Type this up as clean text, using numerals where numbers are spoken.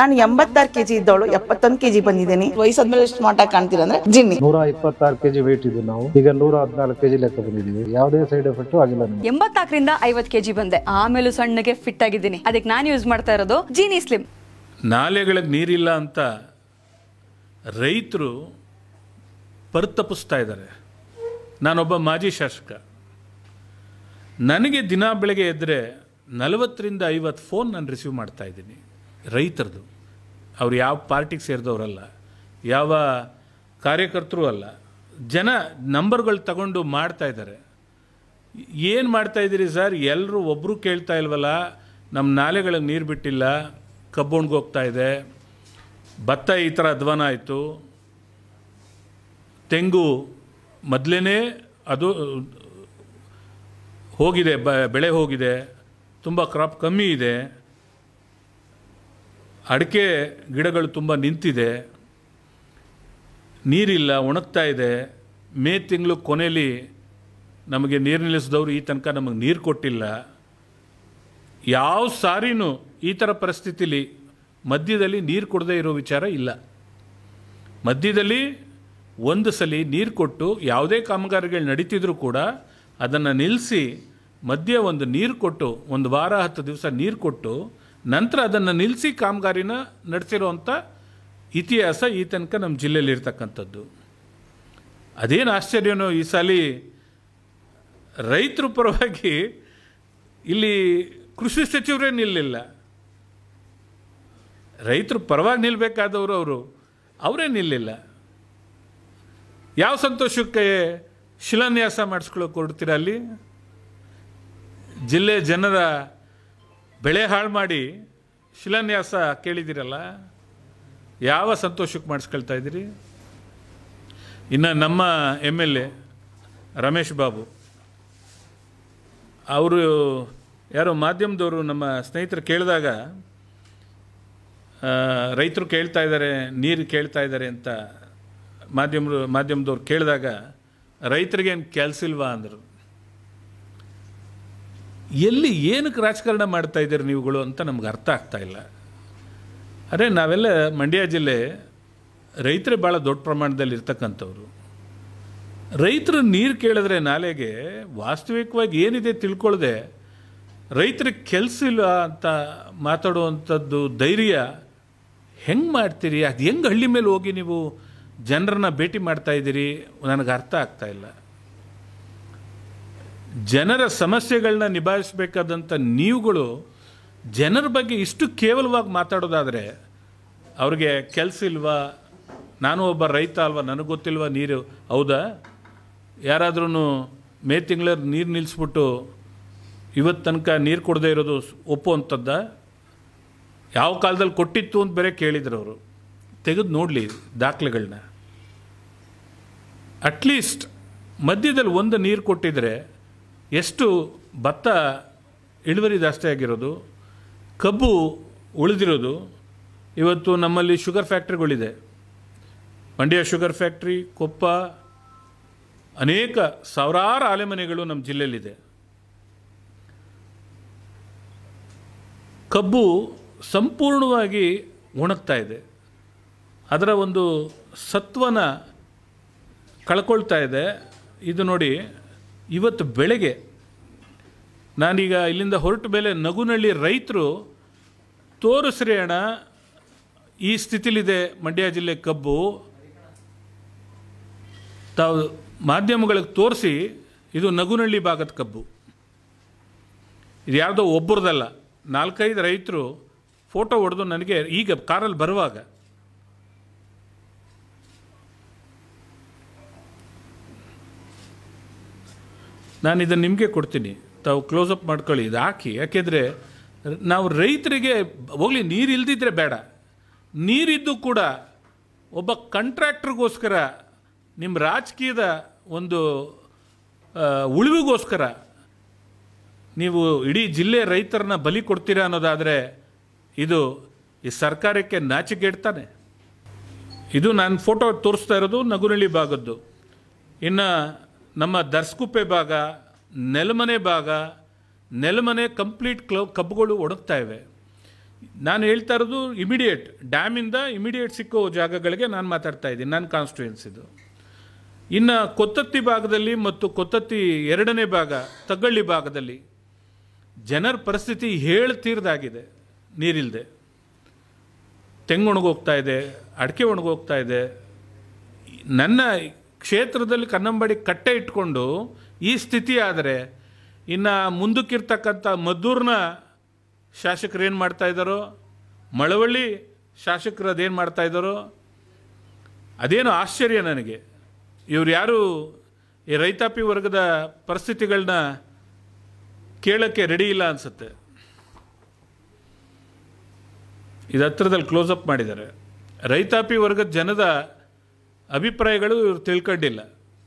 ನಾನು 86 kg ಇದ್ದವಳು 71 kg ಬಂದಿದ್ದೀನಿ. ವಯಸ್ಸಾದ್ಮೇಲೆ smart ಆಗಿ ಕಾಣ್ತೀರಾ ಅಂದ್ರೆ ಜಿನ್ನಿ. 126 kg ವೇಟ್ ಇದ್ದು ನಾವು ಈಗ 114 kg ಲೆಕ್ಕ ಬಂದಿದ್ದೀವಿ. ಯಾವುದೇ ಸೈಡ್ ಎಫೆಕ್ಟ್ ಆಗಿಲ್ಲ ನಮಗೆ. 84 ರಿಂದ 50 kg ಬಂದೆ. ಆಮೇಲೆ ಸಣ್ಣಗೆ ಫಿಟ್ ಆಗಿದ್ದೀನಿ. ಅದಕ್ಕೆ ನಾನು ಯೂಸ್ ಮಾಡ್ತಾ ಇರೋದು ಜೀನಿ ಸ್ಲಿಮ್. ನಾಲೆಗಳಿಗೆ ನೀರಿಲ್ಲ ಅಂತ ರೈತರು ಪರಿತಪಿಸ್ತಾ ಇದ್ದಾರೆ. ನಾನೊಬ್ಬ ಮಾಜಿ ಶಾಸಕ. ನನಗೆ ದಿನ ಬೆಳಗ್ಗೆ ಎದ್ದರೆ 40 ರಿಂದ 50 ಫೋನ್ ನಾನು ರಿಸೀವ್ ಮಾಡ್ತಾ ಇದ್ದೀನಿ ರೈತರದು. ಅವ್ರು ಯಾವ ಪಾರ್ಟಿಗೆ ಸೇರಿದವರಲ್ಲ, ಯಾವ ಕಾರ್ಯಕರ್ತರು ಅಲ್ಲ, ಜನ ನಂಬರ್ಗಳು ತಗೊಂಡು ಮಾಡ್ತಾ ಇದ್ದಾರೆ. ಏನು ಮಾಡ್ತಾ ಇದ್ದೀರಿ ಸರ್? ಎಲ್ಲರೂ ಒಬ್ಬರು ಕೇಳ್ತಾ ಇಲ್ವಲ್ಲ. ನಮ್ಮ ನಾಲೆಗಳಿಗೆ ನೀರು ಬಿಟ್ಟಿಲ್ಲ, ಕಬ್ಬು ಒಣಗೋಗ್ತಾ ಇದೆ, ಭತ್ತ ಈ ಥರ ಅಧ್ವಾನ ಆಯಿತು, ತೆಂಗು ಮೊದಲೇ ಅದು ಹೋಗಿದೆ, ಬೆಳೆ ಹೋಗಿದೆ, ತುಂಬ ಕ್ರಾಪ್ ಕಮ್ಮಿ ಇದೆ, ಅಡಿಕೆ ಗಿಡಗಳು ತುಂಬ ನಿಂತಿದೆ, ನೀರಿಲ್ಲ, ಒಣಗ್ತಾ ಇದೆ. ಮೇ ತಿಂಗಳು ಕೊನೆಯಲ್ಲಿ ನಮಗೆ ನೀರು ನಿಲ್ಲಿಸಿದವರು ಈ ತನಕ ನಮಗೆ ನೀರು ಕೊಟ್ಟಿಲ್ಲ. ಯಾವ ಸಾರಿನೂ ಈ ಥರ ಪರಿಸ್ಥಿತಿಲಿ ಮಧ್ಯದಲ್ಲಿ ನೀರು ಕೊಡದೇ ಇರೋ ವಿಚಾರ ಇಲ್ಲ. ಮಧ್ಯದಲ್ಲಿ ಒಂದು ಸಲ ನೀರು ಕೊಟ್ಟು ಯಾವುದೇ ಕಾಮಗಾರಿಗಳು ನಡೀತಿದ್ರು ಕೂಡ ಅದನ್ನು ನಿಲ್ಲಿಸಿ ಮಧ್ಯೆ ಒಂದು ನೀರು ಕೊಟ್ಟು 1 ವಾರ 10 ದಿವಸ ನೀರು ಕೊಟ್ಟು ನಂತರ ಅದನ್ನು ನಿಲ್ಲಿಸಿ ಕಾಮಗಾರಿನ ನಡೆಸಿರೋವಂಥ ಇತಿಹಾಸ ಈ ತನಕ ನಮ್ಮ ಜಿಲ್ಲೆಯಲ್ಲಿ ಇರ್ತಕ್ಕಂಥದ್ದು. ಅದೇನು ಆಶ್ಚರ್ಯನೋ ಈ ಸಲ ರೈತರ ಪರವಾಗಿ ಇಲ್ಲಿ ಕೃಷಿ ಸಚಿವರೇ ನಿಲ್ಲಿಲ್ಲ. ರೈತರು ಪರವಾಗಿ ನಿಲ್ಲಬೇಕಾದವರು ಅವರೇ ನಿಲ್ಲಿಲ್ಲ. ಯಾವ ಸಂತೋಷಕ್ಕೆ ಶಿಲಾನ್ಯಾಸ ಮಾಡಿಸ್ಕೊಳ್ಳೋಕೆ ಹೊರಡ್ತೀರ? ಅಲ್ಲಿ ಜಿಲ್ಲೆ ಜನರ ಬೆಳೆ ಹಾಳು ಮಾಡಿ ಶಿಲಾನ್ಯಾಸ ಕೇಳಿದ್ದೀರಲ್ಲ, ಯಾವ ಸಂತೋಷಕ್ಕೆ ಮಾಡಿಸ್ಕೊಳ್ತಾ ಇದ್ದೀರಿ? ಇನ್ನು ನಮ್ಮ MLA ರಮೇಶ್ ಬಾಬು ಅವರು ಯಾರೋ ಮಾಧ್ಯಮದವರು ನಮ್ಮ ಸ್ನೇಹಿತರು ಕೇಳಿದಾಗ ರೈತರು ಕೇಳ್ತಾ ಇದ್ದಾರೆ, ನೀರು ಕೇಳ್ತಾ ಇದ್ದಾರೆ ಅಂತ ಮಾಧ್ಯಮದವ್ರು ಕೇಳಿದಾಗ ರೈತರಿಗೇನು ಕೆಲಸ ಇಲ್ವಾ ಅಂದರು. ಎಲ್ಲಿ ಏನಕ್ಕೆ ರಾಜಕಾರಣ ಮಾಡ್ತಾ ಇದ್ದೀರಿ ನೀವುಗಳು ಅಂತ ನಮ್ಗೆ ಅರ್ಥ ಆಗ್ತಾ ಇಲ್ಲ. ಅರೆ ನಾವೆಲ್ಲ ಮಂಡ್ಯ ಜಿಲ್ಲೆ ರೈತರೇ ಭಾಳ ದೊಡ್ಡ ಪ್ರಮಾಣದಲ್ಲಿ ಇರ್ತಕ್ಕಂಥವ್ರು. ರೈತರು ನೀರು ಕೇಳಿದ್ರೆ ನಾಲೆಗೆ ವಾಸ್ತವಿಕವಾಗಿ ಏನಿದೆ ತಿಳ್ಕೊಳ್ಳದೆ ರೈತರಿಗೆ ಕೆಲಸ ಇಲ್ಲ ಅಂತ ಮಾತಾಡುವಂಥದ್ದು ಧೈರ್ಯ ಹೆಂಗೆ ಮಾಡ್ತೀರಿ? ಅದು ಹೆಂಗೆ ಹಳ್ಳಿ ಮೇಲೆ ಹೋಗಿ ನೀವು ಜನರನ್ನ ಭೇಟಿ ಮಾಡ್ತಾ ಇದ್ದೀರಿ? ನನಗೆ ಅರ್ಥ ಆಗ್ತಾ ಇಲ್ಲ. ಜನರ ಸಮಸ್ಯೆಗಳನ್ನ ನಿಭಾಯಿಸಬೇಕಾದಂಥ ನೀವುಗಳು ಜನರ ಬಗ್ಗೆ ಇಷ್ಟು ಕೇವಲವಾಗಿ ಮಾತಾಡೋದಾದರೆ ಅವ್ರಿಗೆ ಕೆಲಸ ಇಲ್ವಾ, ನಾನು ಒಬ್ಬ ರೈತ ಅಲ್ವಾ, ನನಗೆ ಗೊತ್ತಿಲ್ವಾ ನೀರು? ಹೌದಾ? ಯಾರಾದ್ರೂ ಮೇ ತಿಂಗಳ ನೀರು ನಿಲ್ಲಿಸ್ಬಿಟ್ಟು ಇವತ್ತು ತನಕ ನೀರು ಕೊಡದೇ ಇರೋದು ಒಪ್ಪುವಂಥದ್ದ? ಯಾವ ಕಾಲದಲ್ಲಿ ಕೊಟ್ಟಿತ್ತು ಅಂತ ಬೇರೆ ಕೇಳಿದ್ರು ಅವರು. ತೆಗೆದು ನೋಡಲಿ ದಾಖಲೆಗಳನ್ನ. ಅಟ್ಲೀಸ್ಟ್ ಮಧ್ಯದಲ್ಲಿ ಒಂದು ನೀರು ಕೊಟ್ಟಿದ್ರೆ ಎಷ್ಟು ಭತ್ತ ಇಳುವರಿ ಜಾಸ್ತಿ ಆಗಿರೋದು, ಕಬ್ಬು ಉಳಿದಿರೋದು. ಇವತ್ತು ನಮ್ಮಲ್ಲಿ ಶುಗರ್ ಫ್ಯಾಕ್ಟ್ರಿಗಳಿದೆ. ಮಂಡ್ಯ ಶುಗರ್ ಫ್ಯಾಕ್ಟ್ರಿ, ಕೊಪ್ಪ, ಅನೇಕ ಸಾವಿರಾರು ಆಲೆಮನೆಗಳು ನಮ್ಮ ಜಿಲ್ಲೆಯಲ್ಲಿದೆ. ಕಬ್ಬು ಸಂಪೂರ್ಣವಾಗಿ ಒಣಗ್ತಾ ಇದೆ. ಅದರ ಒಂದು ಸತ್ವನ ಕಳ್ಕೊಳ್ತಾ ಇದೆ. ಇದು ನೋಡಿ, ಇವತ್ತು ಬೆಳಗ್ಗೆ ನಾನೀಗ ಇಲ್ಲಿಂದ ಹೊರಟ ಮೇಲೆ ನಗುನಳ್ಳಿ ರೈತರು ತೋರಿಸ್ರಿ ಅಣ್ಣ, ಈ ಸ್ಥಿತಿಲಿದೆ ಮಂಡ್ಯ ಜಿಲ್ಲೆ ಕಬ್ಬು, ತಾವು ಮಾಧ್ಯಮಗಳಿಗೆ ತೋರಿಸಿ, ಇದು ನಗುನಳ್ಳಿ ಭಾಗದ ಕಬ್ಬು, ಇದು ಯಾವುದೋ ಒಬ್ಬರದಲ್ಲ. 4-5 ರೈತರು ಫೋಟೋ ಹೊಡೆದು ನನಗೆ ಈಗ ಕಾರಲ್ಲಿ ಬರುವಾಗ ನಾನು ಇದನ್ನು ನಿಮಗೆ ಕೊಡ್ತೀನಿ, ತಾವು ಕ್ಲೋಸಪ್ ಮಾಡ್ಕೊಳ್ಳಿ, ಇದು ಹಾಕಿ. ಯಾಕೆಂದರೆ ನಾವು ರೈತರಿಗೆ ಹೋಗಲಿ, ನೀರು ಇಲ್ದಿದ್ರೆ ಬೇಡ, ನೀರಿದ್ದು ಕೂಡ ಒಬ್ಬ ಕಾಂಟ್ರಾಕ್ಟ್ರಿಗೋಸ್ಕರ ನಿಮ್ಮ ರಾಜಕೀಯದ ಒಂದು ಉಳಿವಿಗೋಸ್ಕರ ನೀವು ಇಡೀ ಜಿಲ್ಲೆ ರೈತರನ್ನ ಬಲಿ ಕೊಡ್ತೀರಾ ಅನ್ನೋದಾದರೆ ಇದು ಈ ಸರ್ಕಾರಕ್ಕೆ ನಾಚಿಕೆಡ್ತಾನೆ. ಇದು ನಾನು ಫೋಟೋ ತೋರಿಸ್ತಾ ಇರೋದು ನಗುನಳ್ಳಿ ಭಾಗದ್ದು. ಇನ್ನು ನಮ್ಮ ದರ್ಸ್ಕುಪ್ಪೆ ಭಾಗ, ನೆಲಮನೆ ಭಾಗ, ನೆಲಮನೆ ಕಂಪ್ಲೀಟ್ ಕಬ್ಬುಗಳು ಒಣಗ್ತಾ ಇವೆ. ನಾನು ಹೇಳ್ತಾ ಇರೋದು ಇಮಿಡಿಯೇಟ್ ಡ್ಯಾಮಿಂದ ಇಮಿಡಿಯೇಟ್ ಸಿಕ್ಕೋ ಜಾಗಗಳಿಗೆ ನಾನು ಮಾತಾಡ್ತಾ ಇದ್ದೀನಿ, ನನ್ನ ಕಾನ್ಸ್ಟಿಟ್ಯೂಯೆನ್ಸಿದು. ಇನ್ನು ಕೊತ್ತತ್ತಿ ಭಾಗದಲ್ಲಿ ಮತ್ತು ಕೊತ್ತತ್ತಿ 2ನೇ ಭಾಗ ತಗ್ಗಳ್ಳಿ ಭಾಗದಲ್ಲಿ ಜನರ ಪರಿಸ್ಥಿತಿ ಹೇಳ್ತೀರ್ದಾಗಿದೆ. ನೀರಿಲ್ಲದೆ ತೆಂಗು ಒಣಗೋಗ್ತಾ ಇದೆ, ಅಡಿಕೆ ಒಣಗೋಗ್ತಾ ಇದೆ. ನನ್ನ ಕ್ಷೇತ್ರದಲ್ಲಿ ಕನ್ನಂಬಾಡಿ ಕಟ್ಟೆ ಇಟ್ಕೊಂಡು ಈ ಸ್ಥಿತಿ ಆದರೆ ಇನ್ನು ಮುಂದಕ್ಕಿರ್ತಕ್ಕಂಥ ಮದ್ದೂರಿನ ಶಾಸಕರು ಏನು ಮಾಡ್ತಾ ಇದ್ದಾರೋ, ಮಳವಳ್ಳಿ ಶಾಸಕರು ಅದೇನು ಮಾಡ್ತಾ ಇದ್ದಾರೋ ಅದೇನು ಆಶ್ಚರ್ಯ ನನಗೆ. ಇವ್ರು ಯಾರು ಈ ರೈತಾಪಿ ವರ್ಗದ ಪರಿಸ್ಥಿತಿಗಳನ್ನ ಕೇಳೋಕ್ಕೆ ರೆಡಿ ಇಲ್ಲ ಅನಿಸುತ್ತೆ. ಇದು ಹತ್ರದಲ್ಲಿ ಕ್ಲೋಸಪ್ ಮಾಡಿದ್ದಾರೆ. ರೈತಾಪಿ ವರ್ಗದ ಜನದ ಅಭಿಪ್ರಾಯಗಳು ಇವರು ತಿಳ್ಕೊಂಡಿಲ್ಲ.